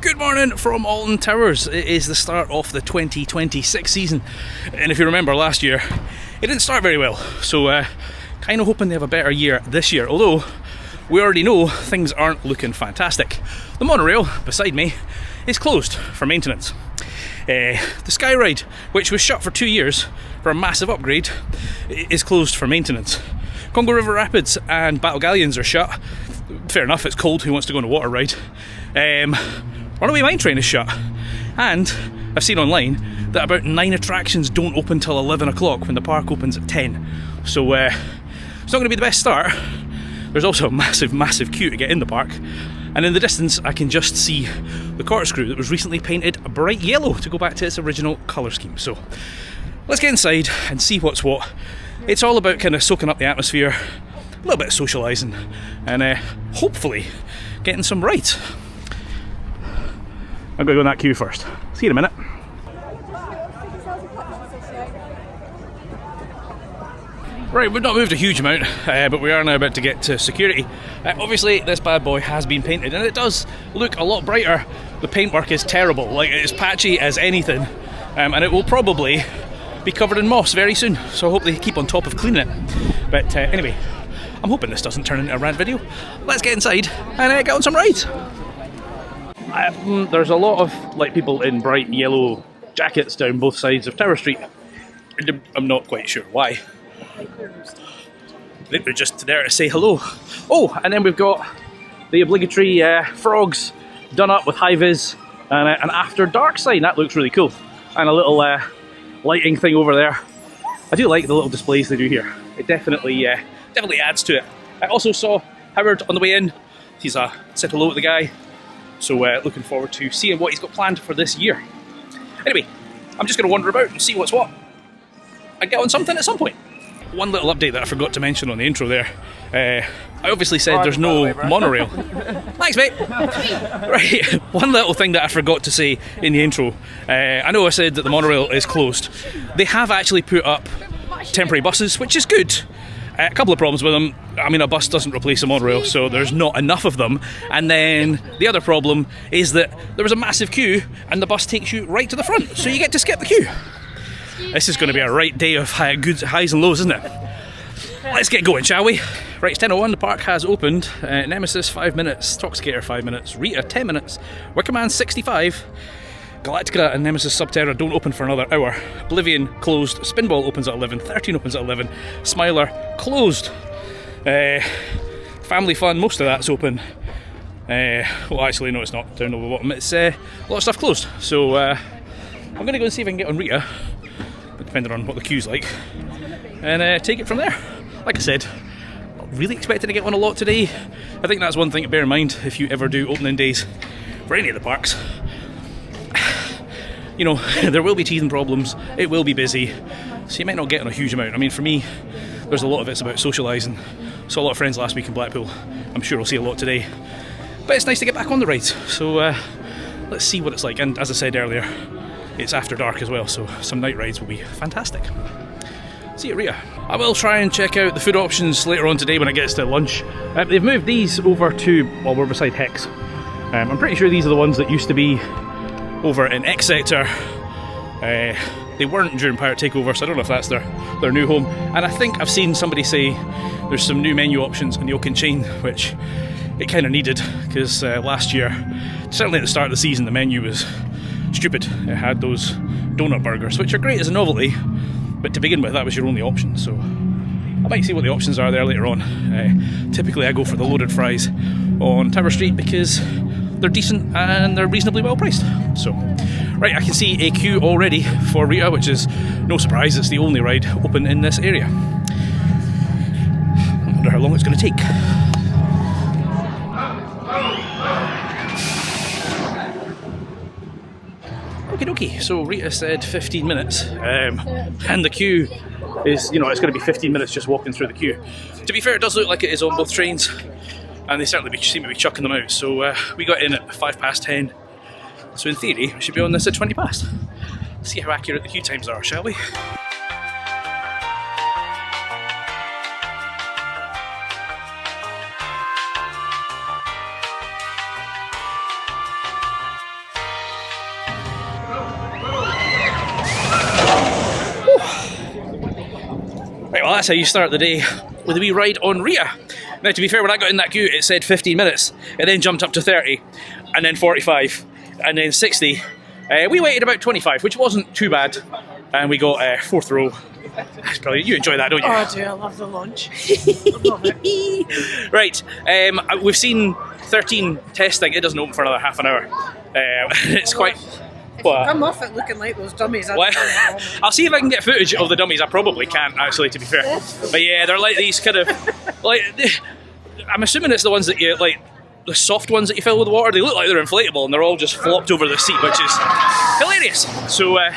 Good morning from Alton Towers. It is the start of the 2026 season, and if you remember last year, it didn't start very well, so kind of hoping they have a better year this year, although we already know things aren't looking fantastic. The monorail beside me is closed for maintenance. The Sky Ride, which was shut for 2 years for a massive upgrade, is closed for maintenance. Congo River Rapids and Battle Galleons are shut. Fair enough, it's cold, who wants to go on a water ride? Runaway Mine Train is shut, and I've seen online that about 9 attractions don't open till 11 o'clock when the park opens at 10. So it's not going to be the best start. There's also a massive queue to get in the park, and in the distance I can just see the corkscrew that was recently painted a bright yellow to go back to its original colour scheme. So let's get inside and see what's what. It's all about kind of soaking up the atmosphere, a little bit of socialising, and hopefully getting some rides. I'm going to go in that queue first. See you in a minute. Right, we've not moved a huge amount, but we are now about to get to security. Obviously, this bad boy has been painted, and it does look a lot brighter. The paintwork is terrible, like it's patchy as anything, and it will probably be covered in moss very soon, so I hope they keep on top of cleaning it. But anyway, I'm hoping this doesn't turn into a rant video. Let's get inside and get on some rides. There's a lot of people in bright yellow jackets down both sides of Tower Street. I'm not quite sure why. I think they're just there to say hello. Oh, and then we've got the obligatory frogs done up with high-vis and an after dark sign. That looks really cool. And a little lighting thing over there. I do like the little displays they do here. It definitely adds to it. I also saw Howard on the way in. He's said hello to the guy. So looking forward to seeing what he's got planned for this year. Anyway, I'm just going to wander about and see what's what. And get on something at some point. One little update that I forgot to mention on the intro there. I obviously said there's no monorail. Thanks, mate. Right, one little thing that I forgot to say in the intro. I know I said that the monorail is closed. They have actually put up temporary buses, which is good. A couple of problems with them. I mean, a bus doesn't replace a monorail, so there's not enough of them. And then the other problem is that there was a massive queue and the bus takes you right to the front, so you get to skip the queue. This is going to be a right day of good highs and lows, isn't it? Let's get going, shall we? Right, it's 10:01, the park has opened. Nemesis 5 minutes, Toxicator 5 minutes, Rita 10 minutes, Wicker Man 65, Galactica and Nemesis Subterra don't open for another hour. Oblivion closed, Spinball opens at 11, 13 opens at 11, Smiler closed. Family Fun, most of that's open. Well, actually, no, it's not. Down the bottom, it's a lot of stuff closed. So I'm going to go and see if I can get on Rita, depending on what the queue's like, and take it from there. Like I said, not really expecting to get on a lot today. I think that's one thing to bear in mind if you ever do opening days for any of the parks. You know, there will be teething problems, it will be busy, so you might not get on a huge amount. I mean, for me, there's a lot of it's about socialising. Saw a lot of friends last week in Blackpool. I'm sure I'll see a lot today. But it's nice to get back on the rides, so let's see what it's like. And as I said earlier, it's after dark as well, so some night rides will be fantastic. See you, Rita. I will try and check out the food options later on today when it gets to lunch. They've moved these over to, well, we're beside Hex. I'm pretty sure these are the ones that used to be over in X Sector. They weren't during Pirate Takeover, so I don't know if that's their new home. And I think I've seen somebody say there's some new menu options in the Oak and Chain, which it kind of needed, because last year, certainly at the start of the season, the menu was stupid. It had those donut burgers, which are great as a novelty, but to begin with, that was your only option. So I might see what the options are there later on. Typically I go for the loaded fries on Tower Street because they're decent and they're reasonably well priced. So, right, I can see a queue already for Rita, which is no surprise, it's the only ride open in this area. I wonder how long it's going to take. Okie dokie, so Rita said 15 minutes, and the queue is, you know, it's going to be 15 minutes just walking through the queue. To be fair, it does look like it is on both trains, and they certainly seem to be chucking them out. So we got in at 10:05, so in theory we should be on this at 20 past. See how accurate the queue times are, shall we? Well, that's how you start the day, with a wee ride on Rita. Now, to be fair, when I got in that queue, it said 15 minutes. It then jumped up to 30, and then 45, and then 60. We waited about 25, which wasn't too bad, and we got 4th row. That's brilliant. You enjoy that, don't you? Oh, I do. I love the launch. I love it. Right, we've seen 13 testing. It doesn't open for another half an hour. It's quite... Come off it looking like those dummies. I'll see if I can get footage of the dummies. I probably can't, actually, to be fair. But yeah, they're like these kind of... like, I'm assuming it's the ones that you... like, the soft ones that you fill with water. They look like they're inflatable, and they're all just flopped over the seat, which is hilarious. So, I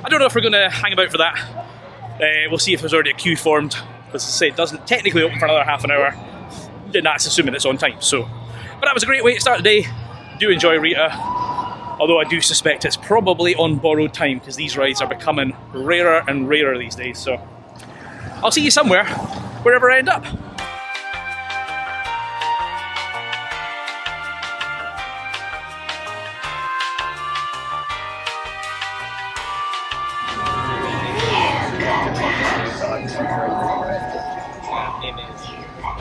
don't know if we're going to hang about for that. We'll see if there's already a queue formed. As I say, it doesn't technically open for another half an hour. And that's assuming it's on time. So, but that was a great way to start the day. Do enjoy Rita. Although I do suspect it's probably on borrowed time, because these rides are becoming rarer and rarer these days. So I'll see you somewhere, wherever I end up.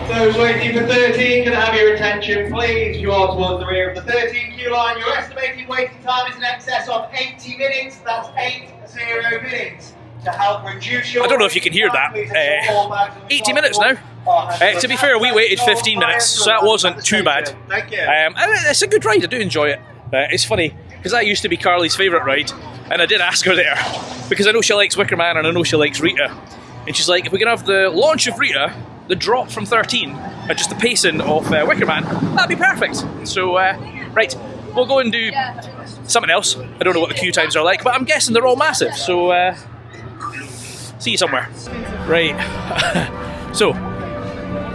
Those waiting for 13, can I have your attention please? You are towards the rear of the 13 queue line. Your estimated waiting time is in excess of 80 minutes. That's 80 minutes. To help reduce your... I don't know if you can hear that. 80 minutes now. To be fair, we waited 15 minutes, so that wasn't too bad. Thank you. It's a good ride, I do enjoy it. It's funny, because that used to be Carly's favourite ride, and I did ask her there, because I know she likes Wicker Man and I know she likes Rita. And she's like, if we can have the launch of Rita, the drop from 13, and just the pacing of Wicker Man, that'd be perfect. So, right, we'll go and do something else. I don't know what the queue times are like, but I'm guessing they're all massive, so see you somewhere. Right, so,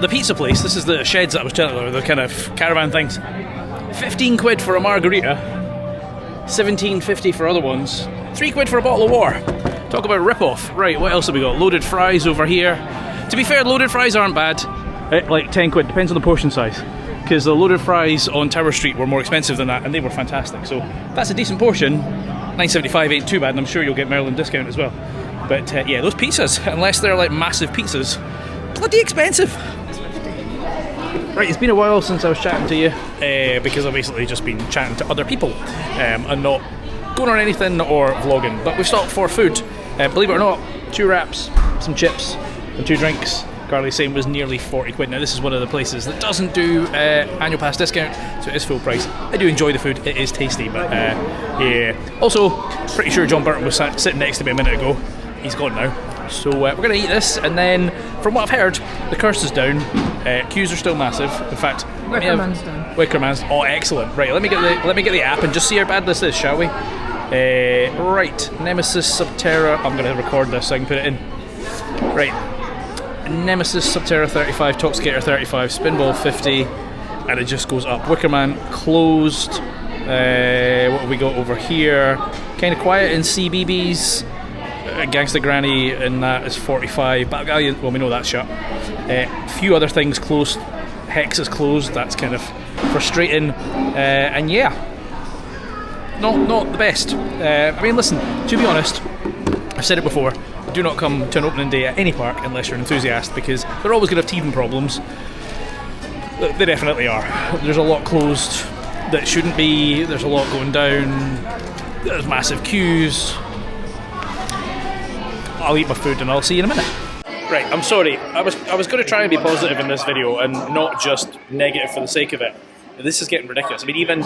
the pizza place, this is the sheds that I was telling you, the kind of caravan things. 15 quid for a margarita, 17.50 for other ones, 3 quid for a bottle of water. Talk about rip-off. Right, what else have we got? Loaded fries over here. To be fair, loaded fries aren't bad. Like 10 quid, depends on the portion size. Because the loaded fries on Tower Street were more expensive than that, and they were fantastic. So that's a decent portion. $9.75 ain't too bad, and I'm sure you'll get Maryland discount as well. But yeah, those pizzas, unless they're like massive pizzas, bloody expensive. Right, it's been a while since I was chatting to you, because I've basically just been chatting to other people, and not going on anything or vlogging. But we've stopped for food. Believe it or not, 2 wraps, some chips, and 2 drinks. Carly's saying was nearly 40 quid. Now this is one of the places that doesn't do annual pass discount, so it is full price. I do enjoy the food, it is tasty, but yeah. Also, pretty sure John Burton was sitting next to me a minute ago. He's gone now. So we're going to eat this, and then, from what I've heard, the curse is down. Queues are still massive. In fact, Wicker Man's down. Wicker Man's, oh excellent. Right, let me get the app and just see how bad this is, shall we? Right, Nemesis Subterra. I'm going to record this so I can put it in. Right, Nemesis Subterra 35, Toxicator 35, Spinball 50, and it just goes up. Wicker Man closed. What have we got over here? Kind of quiet in CBBS. Gangsta Granny, and that is 45. Battlegalleon, well, we know that's shut. A few other things closed. Hex is closed. That's kind of frustrating. And yeah, not the best. I mean, listen, to be honest, I've said it before, do not come to an opening day at any park unless you're an enthusiast, because they're always going to have teething problems. They definitely are. There's a lot closed that shouldn't be. There's a lot going down. There's massive queues. I'll eat my food and I'll see you in a minute. Right, I'm sorry. I was going to try and be positive in this video and not just negative for the sake of it. This is getting ridiculous. I mean, even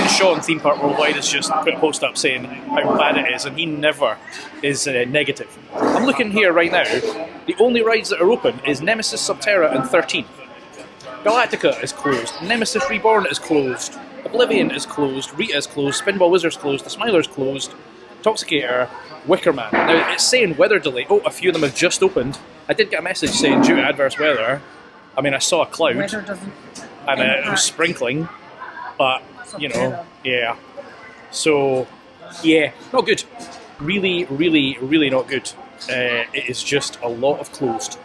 Sean, Theme Park Worldwide, has just put a post up saying how bad it is, and he never is negative. I'm looking here right now. The only rides that are open is Nemesis Subterra and 13. Galactica is closed. Nemesis Reborn is closed. Oblivion is closed. Rita is closed. Spinball Wizard's closed. The Smiler's closed. Toxicator, Wicker Man. Now, it's saying weather delay. Oh, a few of them have just opened. I did get a message saying due to adverse weather. I mean, I saw a cloud. Weather doesn't and it was sprinkling. But, you know, yeah. So, yeah, not good. Really, really, really not good. It is just a lot of closed.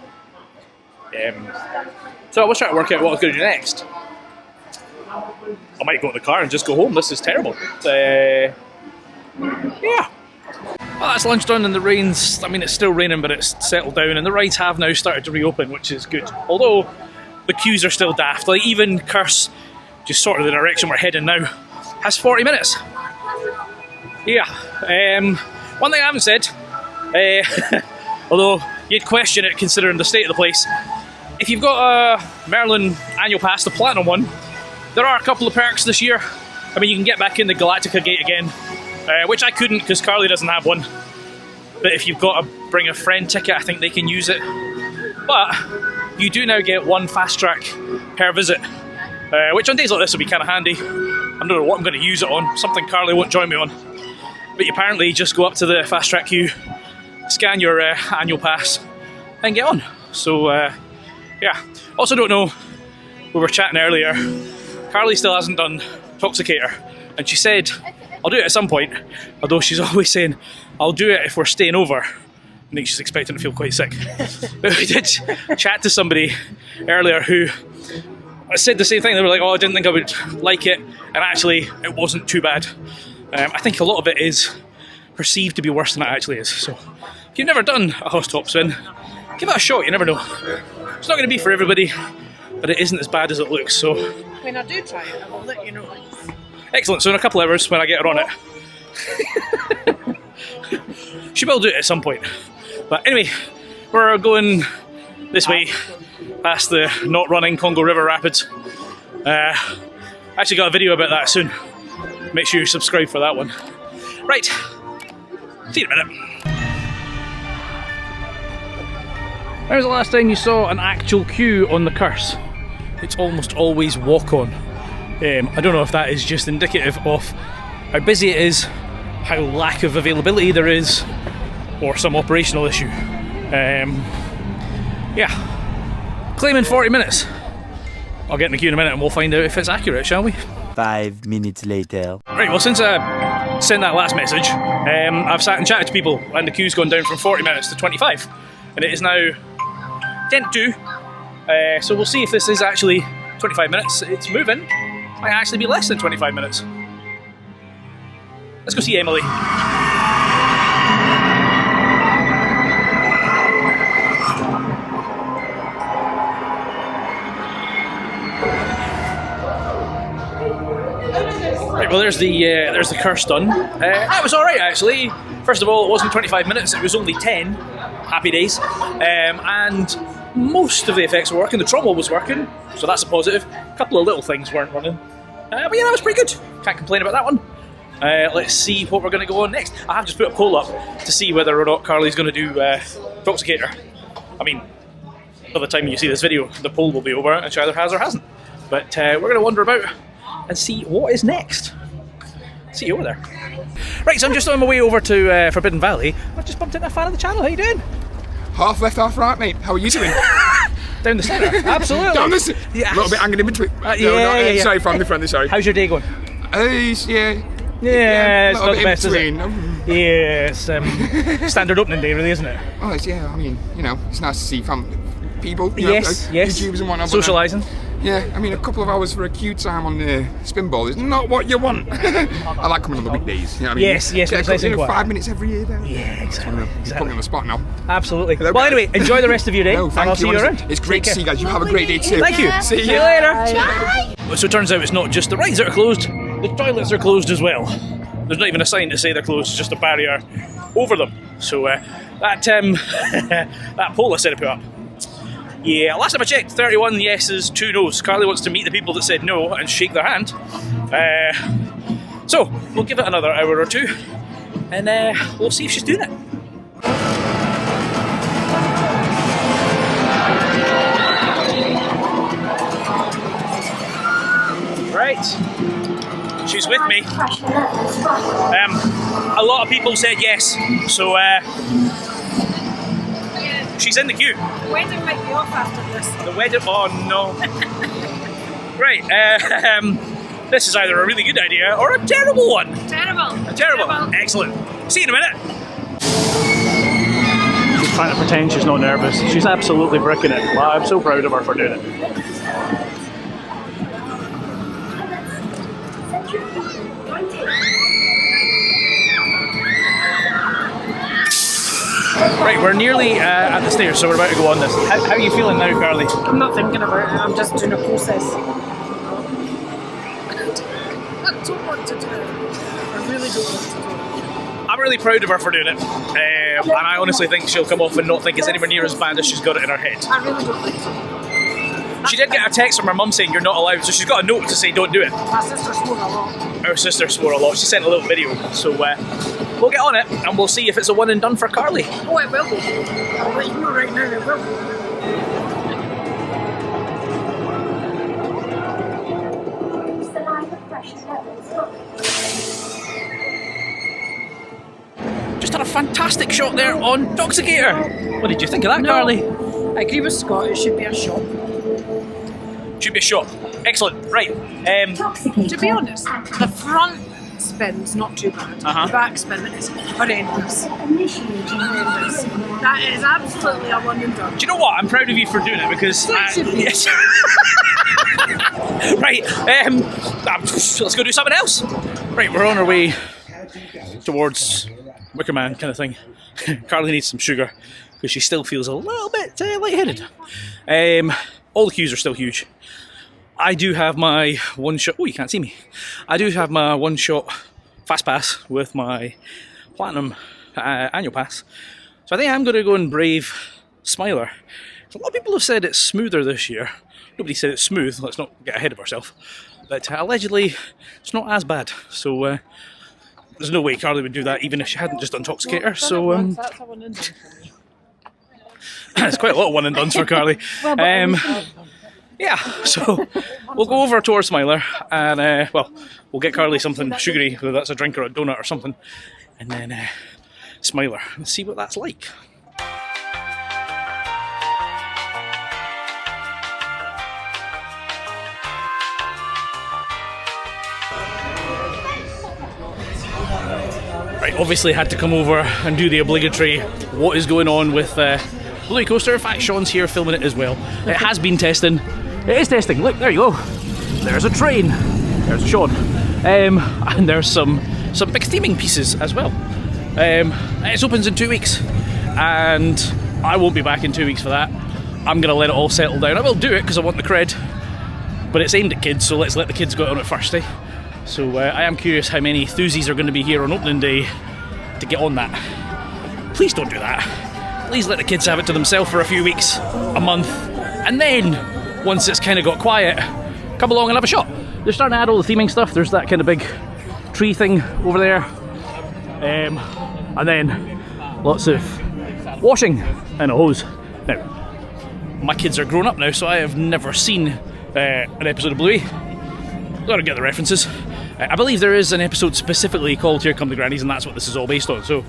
So I was trying to work out what I was going to do next. I might go in the car and just go home. This is terrible. Yeah. Well, that's lunch done and the rain's, I mean, it's still raining, but it's settled down and the rides have now started to reopen, which is good. Although the queues are still daft. Like even Curse, just sort of the direction we're heading now, has 40 minutes. Yeah. One thing I haven't said, although you'd question it considering the state of the place, if you've got a Merlin annual pass, the Platinum one, there are a couple of perks this year. I mean, you can get back in the Galactica gate again, which I couldn't because Carly doesn't have one. But if you've got a bring a friend ticket, I think they can use it. But you do now get one fast track per visit, which on days like this will be kind of handy. I don't know what I'm going to use it on, something Carly won't join me on. But you apparently just go up to the fast track queue, scan your annual pass, and get on. So, yeah. Also don't know, we were chatting earlier, Carly still hasn't done Toxicator, and she said, I'll do it at some point, although she's always saying, I'll do it if we're staying over. I think she's expecting to feel quite sick. But we did chat to somebody earlier who said the same thing. They were like, oh, I didn't think I would like it, and actually, it wasn't too bad. I think a lot of it is perceived to be worse than it actually is. So, if you've never done a House Top Spin, give it a shot, you never know. It's not going to be for everybody, but it isn't as bad as it looks, so... When I do try it, I will let you know. Excellent, so in a couple of hours when I get her on it. She will do it at some point. But anyway, we're going this way, past the not running Congo River Rapids. I actually got a video about that soon. Make sure you subscribe for that one. Right, see you in a minute. When was the last time you saw an actual queue on the Curse? It's almost always walk-on. I don't know if that is just indicative of how busy it is, how lack of availability there is, or some operational issue. Yeah, claiming 40 minutes. I'll get in the queue in a minute and we'll find out if it's accurate, shall we? 5 minutes later. Right, well, since I sent that last message, I've sat and chatted to people and the queue's gone down from 40 minutes to 25. And it is now 10:02. So we'll see if this is actually 25 minutes. It's moving. Might actually be less than 25 minutes. Let's go see Emily. Right, well, there's the Curse done. That was all right actually. First of all, it wasn't 25 minutes; it was only 10. Happy days. And most of the effects were working. The trommel was working, so that's a positive. A couple of little things weren't running, but yeah, that was pretty good. Can't complain about that one. Let's see what we're going to go on next. I have just put a poll up to see whether or not Carly's going to do Toxicator. I mean, by the time you see this video, the poll will be over, and she either has or hasn't. But we're going to wander about and see what is next. See you over there. Right, so I'm just on my way over to Forbidden Valley. I've just bumped into a fan of the channel. How you doing? Half left, half right, mate. How are you doing? Down the centre, absolutely. Down the centre. Yes. A little bit hanging in between. Yeah. Sorry, friendly, sorry. How's your day going? Yeah, it's not the best, is it? Yeah, it's standard opening day, really, isn't it? Oh, yeah. I mean, you know, it's nice to see people. Yes. YouTubers and whatnot. Socialising. Yeah, I mean, a couple of hours for a queue time on the spin ball is not what you want. I like coming on the weekdays. You know what I mean? Yes, Get nice and quiet. 5 minutes every year, though. Yeah, exactly. You put me on the spot now. Absolutely. Hello, well, guys. anyway, enjoy the rest of your day. No, and thank I'll see you honestly. around. It's great to see you guys. You have a great day too. Thank you. See you later. So it turns out it's not just the rides that are closed, the toilets are closed as well. There's not even a sign to say they're closed, it's just a barrier over them. So that poll I said to put up. Yeah, last time I checked, 31 yeses, 2 no's. Carly wants to meet the people that said no and shake their hand. So, we'll give it another hour or two, and we'll see if she's doing it. Right, she's with me. A lot of people said yes, so she's in the queue. The wedding might be off after this. The wedding? Oh no. Right, this is either a really good idea or a terrible one. Terrible. Excellent. See you in a minute. She's trying to pretend she's not nervous. She's absolutely bricking it. Well, I'm so proud of her for doing it. we're nearly at the stairs, so we're about to go on this. How are you feeling now, Carly? I'm not thinking about it, I'm just doing a process. I don't want to do it. I really don't want to do it. I'm really proud of her for doing it, and I honestly think she'll come off and not think it's anywhere near as bad as she's got it in her head. I really don't think so. She did get a text from her mum saying you're not allowed, so she's got a note to say don't do it. My sister swore a lot. Her sister swore a lot. She sent a little video, so we'll get on it and we'll see if it's a one and done for Carly. Oh, it will be. I'll let you know right now, it will be. Just had a fantastic shot there on Toxicator. What did you think of that, Carly? I agree with Scott, it should be a shot. Should be a shot. Excellent. Right. To be honest, the front spin's not too bad. The back spin is horrendous. Horrendous. That is absolutely a one and done. Do you know what? I'm proud of you for doing it because. Yes. Right. Let's go do something else. Right. We're on our way towards Wicker Man kind of thing. Carly needs some sugar because she still feels a little bit lightheaded. All the queues are still huge. I do have my one shot. Oh, you can't see me. I do have my one shot fast pass with my platinum annual pass. So I think I'm going to go and brave Smiler. A lot of people have said it's smoother this year. Nobody said it's smooth. Let's not get ahead of ourselves. But allegedly, it's not as bad. So there's no way Carly would do that even if she hadn't just done Toxicator. So That's a one and done for me. it's quite a lot of one and dones for Carly. Yeah, so we'll go over towards Smiler and, we'll get Carly something sugary, whether that's a drink or a donut or something, and then Smiler, and see what that's like. Right, obviously had to come over and do the obligatory what is going on with Bluey Coaster. In fact, Sean's here filming it as well. It has been testing. It is testing. Look, there you go. There's a train. There's Sean. And there's some big theming pieces as well. It opens in 2 weeks. And I won't be back in 2 weeks for that. I'm going to let it all settle down. I will do it because I want the cred. But it's aimed at kids, so let's let the kids go out on it first, eh? So I am curious how many enthusiasts are going to be here on opening day to get on that. Please don't do that. Please let the kids have it to themselves for a few weeks, a month, and then, once it's kind of got quiet, come along and have a shot. They're starting to add all the theming stuff. There's that kind of big tree thing over there. And then lots of washing and a hose. Now, my kids are grown up now, so I have never seen an episode of Bluey. Gotta get the references. I believe there is an episode specifically called Here Come the Grannies, and that's what this is all based on, so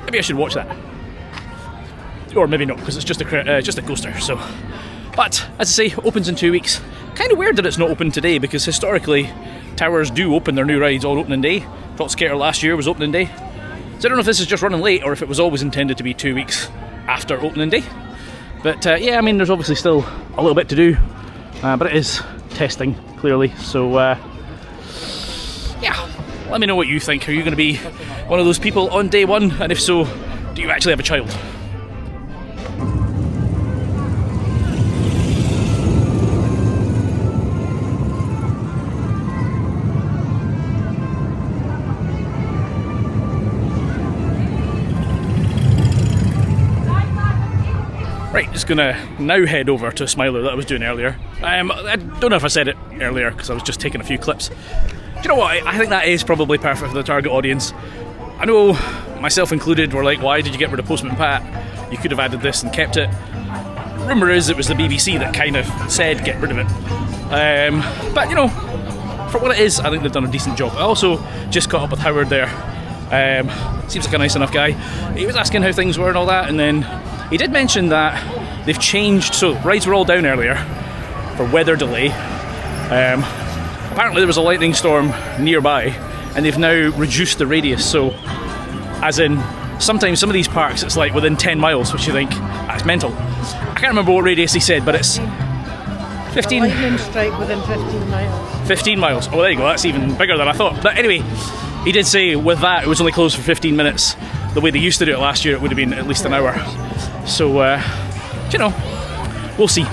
maybe I should watch that. Or maybe not, because it's just a coaster, so. But, as I say, opens in 2 weeks. Kind of weird that it's not open today, because historically, towers do open their new rides on opening day. Toxicator last year was opening day. So I don't know if this is just running late, or if it was always intended to be 2 weeks after opening day. But yeah, I mean, there's obviously still a little bit to do, but it is testing, clearly, so yeah, let me know what you think. Are you going to be one of those people on day one, and if so, do you actually have a child? Right, just gonna now head over to Smiler that I was doing earlier. I don't know if I said it earlier because I was just taking a few clips. Do you know what? I think that is probably perfect for the target audience. I know, myself included, were like, why did you get rid of Postman Pat? You could have added this and kept it. Rumour is it was the BBC that kind of said get rid of it. But you know, for what it is, I think they've done a decent job. I also just caught up with Howard there. Seems like a nice enough guy. He was asking how things were and all that, and then he did mention that they've changed, so rides were all down earlier for weather delay. Apparently there was a lightning storm nearby and they've now reduced the radius, so as in sometimes some of these parks it's like within 10 miles, which you think, that's mental. I can't remember what radius he said, but it's 15. A lightning strike within 15 miles. 15 miles, oh there you go, that's even bigger than I thought. But anyway, he did say with that it was only closed for 15 minutes the way they used to do it last year, it would have been at least an hour. So, you know, we'll see. Do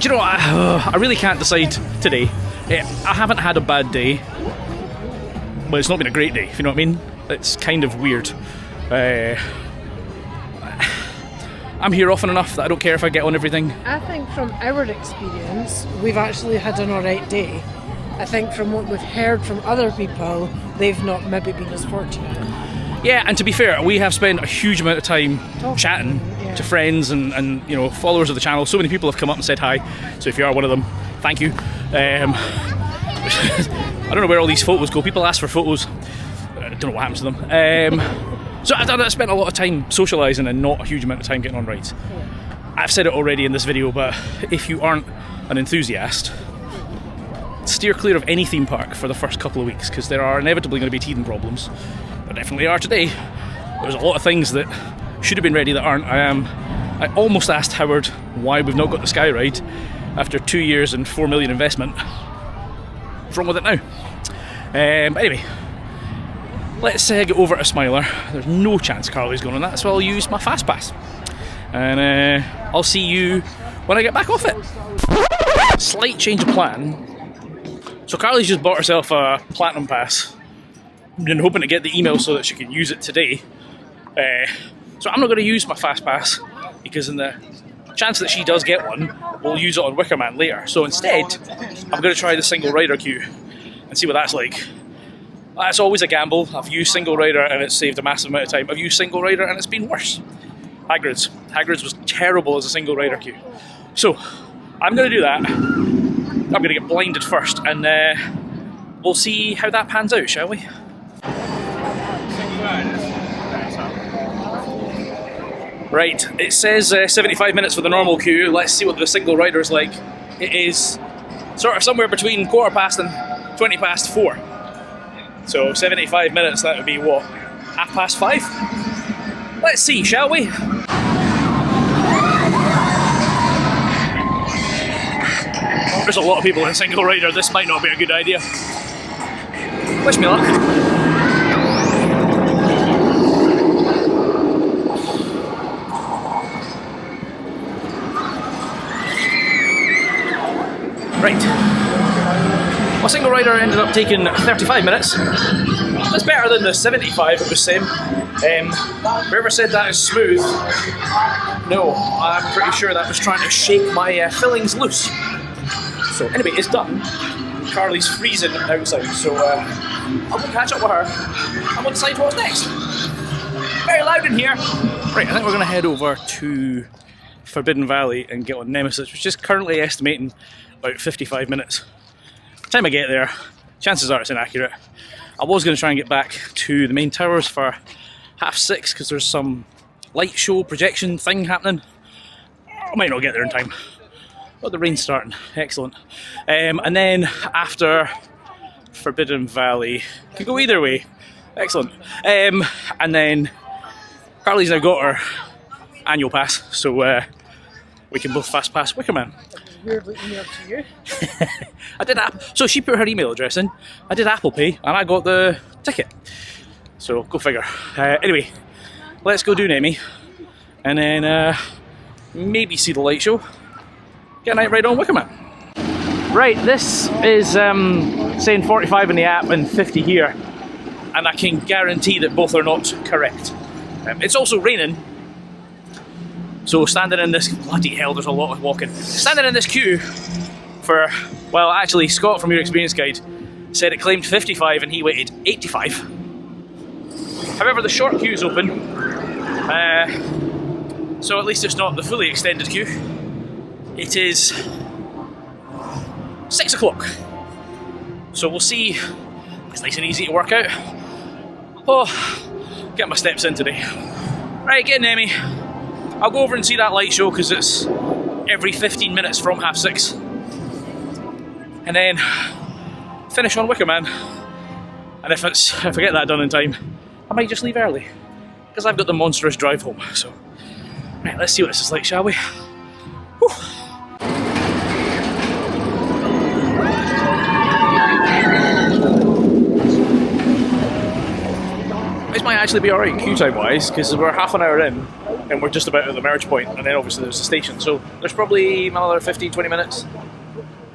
you know, I really can't decide today. I haven't had a bad day, but it's not been a great day, if you know what I mean. It's kind of weird. I'm here often enough that I don't care if I get on everything. I think from our experience, we've actually had an alright day. I think from what we've heard from other people, they've not maybe been as fortunate. Yeah, and to be fair, we have spent a huge amount of time chatting to friends and you know, followers of the channel. So many people have come up and said hi. So if you are one of them, thank you. I don't know where all these photos go. People ask for photos. I don't know what happens to them. So I spent a lot of time socialising and not a huge amount of time getting on rides. I've said it already in this video, but if you aren't an enthusiast, steer clear of any theme park for the first couple of weeks, because there are inevitably going to be teething problems. There definitely are today. There's a lot of things that should have been ready that aren't. I almost asked Howard why we've not got the Sky Ride after 2 years and 4 million investment. What's wrong with it now? Anyway, let's get over to Smiler. There's no chance Carly's going on that, so I'll use my fast pass. And I'll see you when I get back off it. Slight change of plan. So Carly's just bought herself a platinum pass. Been hoping to get the email so that she can use it today. So I'm not going to use my fast pass, because in the chance that she does get one, we'll use it on Wicker Man later. So instead, I'm going to try the single rider queue and see what that's like. That's always a gamble. I've used single rider and it's saved a massive amount of time. I've used single rider and it's been worse. Hagrid's was terrible as a single rider queue. So I'm going to do that. I'm going to get blinded first, and we'll see how that pans out, shall we? Right, it says 75 minutes for the normal queue. Let's see what the single rider's like. It is sort of somewhere between 4:15 and 4:20. So 75 minutes, that would be what, 5:30? Let's see, shall we? There's a lot of people in single rider. This might not be a good idea. Wish me luck. Right. My single rider ended up taking 35 minutes. That's better than the 75 it was saying. Whoever said that is smooth, no, I'm pretty sure that was trying to shake my fillings loose. So anyway, it's done. Carly's freezing outside, so I'll go catch up with her and we'll decide what's next. Very loud in here. Right, I think we're going to head over to Forbidden Valley and get on Nemesis, which is currently estimating about 55 minutes. By the time I get there, chances are it's inaccurate. I was going to try and get back to the main towers for 6:30 because there's some light show projection thing happening. I might not get there in time. Oh, the rain's starting. Excellent. And then after Forbidden Valley, can go either way. Excellent. And then Carly's now got her annual pass, so we can both fast pass Wicker Man. Weirdly emailed to you. I did so she put her email address in. I did Apple Pay, and I got the ticket. So go figure. Anyway, let's go do Nemi, and then maybe see the light show. Get a night ride on Wicker Man. Right, this is saying 45 in the app and 50 here, and I can guarantee that both are not correct. It's also raining, so standing in this, bloody hell, there's a lot of walking. Standing in this queue for, well, actually, Scott from Your Experience Guide said it claimed 55 and he waited 85. However, the short queue's open, so at least it's not the fully extended queue. It is 6 o'clock, so we'll see. It's nice and easy to work out. Oh, get my steps in today. Right, get Nemi. I'll go over and see that light show because it's every 15 minutes from 6:30. And then finish on Wicker Man. And if I get that done in time, I might just leave early because I've got the monstrous drive home. So, right, let's see what this is like, shall we? Whew. This might actually be alright queue time wise, because we're half an hour in and we're just about at the merge point, and then obviously there's the station, so there's probably another 15-20 minutes,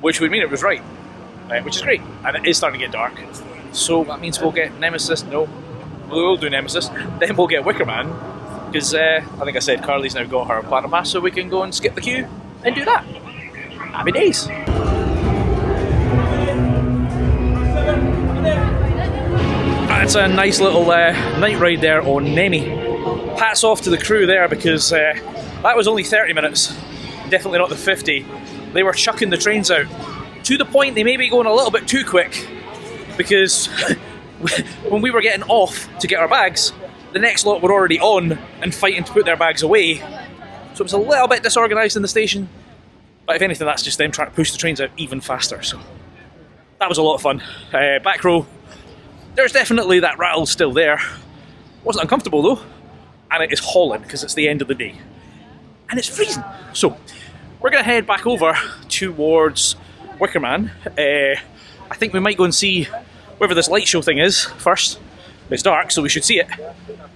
which would mean it was right, which is great. And it is starting to get dark, so that means we'll get Nemesis. No, we'll do Nemesis, then we'll get Wicker Man, because I think I said Carly's now got her Platinum Pass, so we can go and skip the queue and do that. Happy days. That's a nice little night ride there on Nemi. Hats off to the crew there, because that was only 30 minutes, definitely not the 50. They were chucking the trains out to the point they may be going a little bit too quick, because when we were getting off to get our bags, the next lot were already on and fighting to put their bags away. So it was a little bit disorganised in the station, but if anything, that's just them trying to push the trains out even faster. So that was a lot of fun. Back row, there's definitely that rattle still there. Wasn't uncomfortable though, and it is hauling because it's the end of the day and it's freezing. So we're going to head back over towards Wicker Man. I think we might go and see wherever this light show thing is first. It's dark, so we should see it,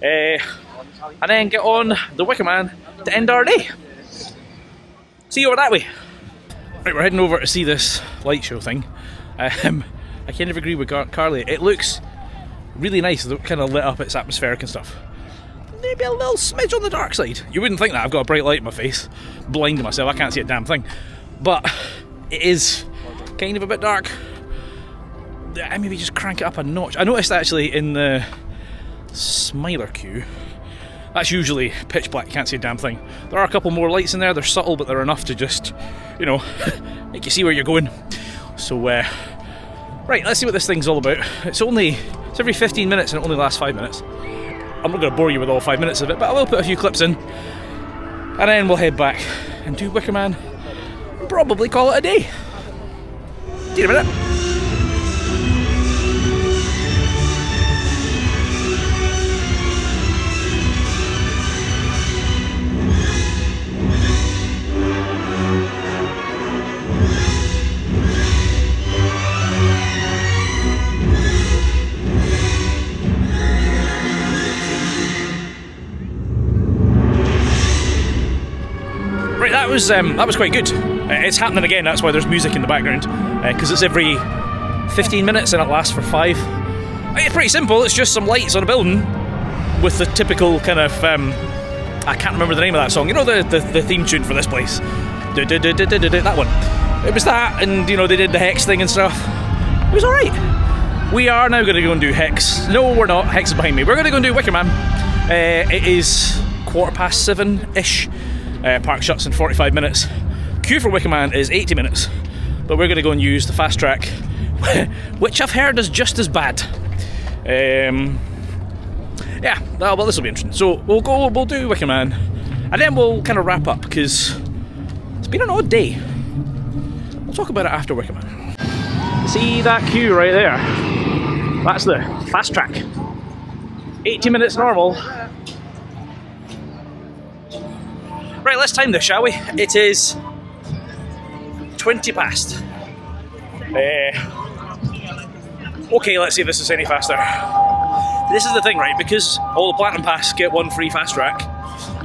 and then get on the Wicker Man to end our day. See you over that way. Right, we're heading over to see this light show thing. I kind of agree with Carly. It looks really nice, kind of lit up, it's atmospheric and stuff. Maybe a little smidge on the dark side. You wouldn't think that. I've got a bright light in my face, blinding myself, I can't see a damn thing. But it is kind of a bit dark. I maybe just crank it up a notch. I noticed actually in the Smiler queue, that's usually pitch black, you can't see a damn thing. There are a couple more lights in there, they're subtle, but they're enough to just, you know, make you see where you're going. So, right, let's see what this thing's all about. It's every 15 minutes and it only lasts 5 minutes. I'm not going to bore you with all 5 minutes of it, but I will put a few clips in. And then we'll head back and do Wicker Man. Probably call it a day. See you in a minute. Right, that was quite good. It's happening again, that's why there's music in the background, because it's every 15 minutes and it lasts for 5. It's pretty simple, it's just some lights on a building with the typical kind of, I can't remember the name of that song, you know, the theme tune for this place. That one. It was that, and you know, they did the Hex thing and stuff. It was alright. We are now going to go and do Hex. No, we're not. Hex is behind me. We're going to go and do Wicker Man. It is 7:15-ish. Park shuts in 45 minutes. Queue for Wicker Man is 80 minutes, but we're going to go and use the fast track, which I've heard is just as bad. Yeah, well, this will be interesting. So we'll do Wicker Man, and then we'll kind of wrap up, because it's been an odd day. We'll talk about it after Wicker Man. See that queue right there? That's the fast track. 80 minutes normal. Right, let's time this, shall we? It is 20 past. Okay, let's see if this is any faster. This is the thing, right? Because all the Platinum Pass get one free fast track,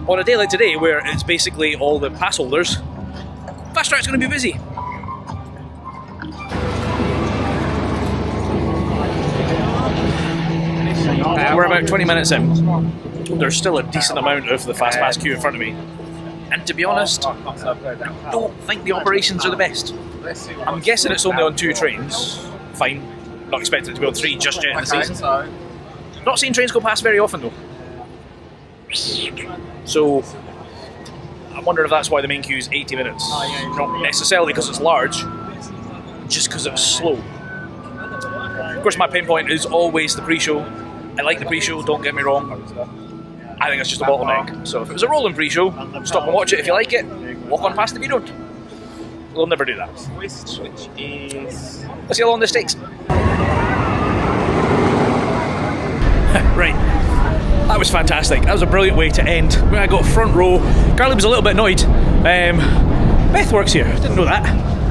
on a day like today, where it's basically all the pass holders, fast track's going to be busy. We're about 20 minutes in. There's still a decent amount of the fast pass queue in front of me. And to be honest, I don't think the operations are the best. I'm guessing it's only on 2 trains. Fine. Not expecting it to be on 3 just yet in the season. Not seen trains go past very often though. So I wonder if that's why the main queue is 80 minutes. Not necessarily because it's large, just because it's slow. Of course, my pinpoint is always the pre-show. I like the pre-show, don't get me wrong. I think it's just a bottleneck. So if it was a rolling pre-show, stop and watch it. If you like it, walk on past if you don't. We'll never do that. Which is... Let's see how long this takes. Right. That was fantastic. That was a brilliant way to end. When I got front row, Carly was a little bit annoyed. Beth works here, didn't know that.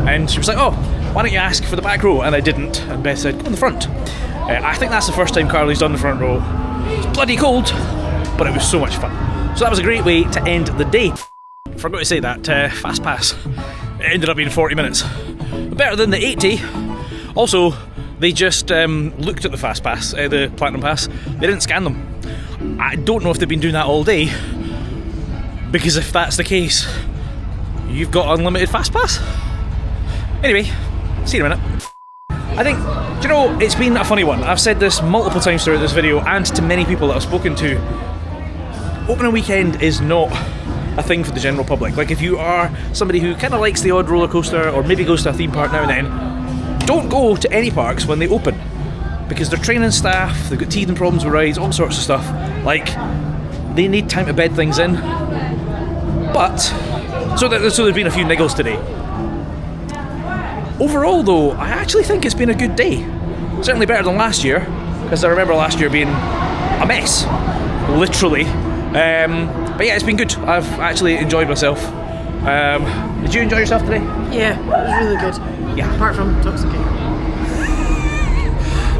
And she was like, oh, why don't you ask for the back row? And I didn't. And Beth said, go on the front. I think that's the first time Carly's done the front row. It's bloody cold, but it was so much fun. So that was a great way to end the day. Forgot to say that, Fast Pass, it ended up being 40 minutes. Better than the 80. Also, they just looked at the Fast Pass, the Platinum Pass, they didn't scan them. I don't know if they've been doing that all day, because if that's the case, you've got unlimited Fast Pass. Anyway, see you in a minute. I think, do you know, it's been a funny one. I've said this multiple times throughout this video, and to many people that I've spoken to, opening weekend is not a thing for the general public. Like, if you are somebody who kind of likes the odd roller coaster, or maybe goes to a theme park now and then, don't go to any parks when they open, because they're training staff, they've got teething problems with rides, all sorts of stuff. Like, they need time to bed things in. But, so there's been a few niggles today. Overall though, I actually think it's been a good day. Certainly better than last year, because I remember last year being a mess, literally. But yeah, it's been good. I've actually enjoyed myself. Did you enjoy yourself today? Yeah, it was really good. Yeah. Apart from intoxicating.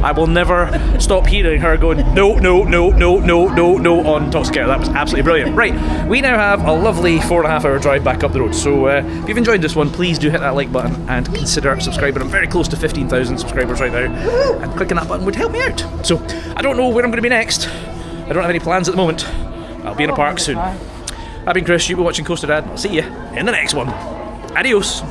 I will never stop hearing her going, no, on Intoxicator. That was absolutely brilliant. Right, we now have a lovely 4.5 hour drive back up the road. So if you've enjoyed this one, please do hit that like button and consider subscribing. I'm very close to 15,000 subscribers right now, and clicking that button would help me out. So I don't know where I'm going to be next. I don't have any plans at the moment. I'll be in a park soon. I've been Chris, you've been watching Coaster Dad. I'll see you in the next one. Adios.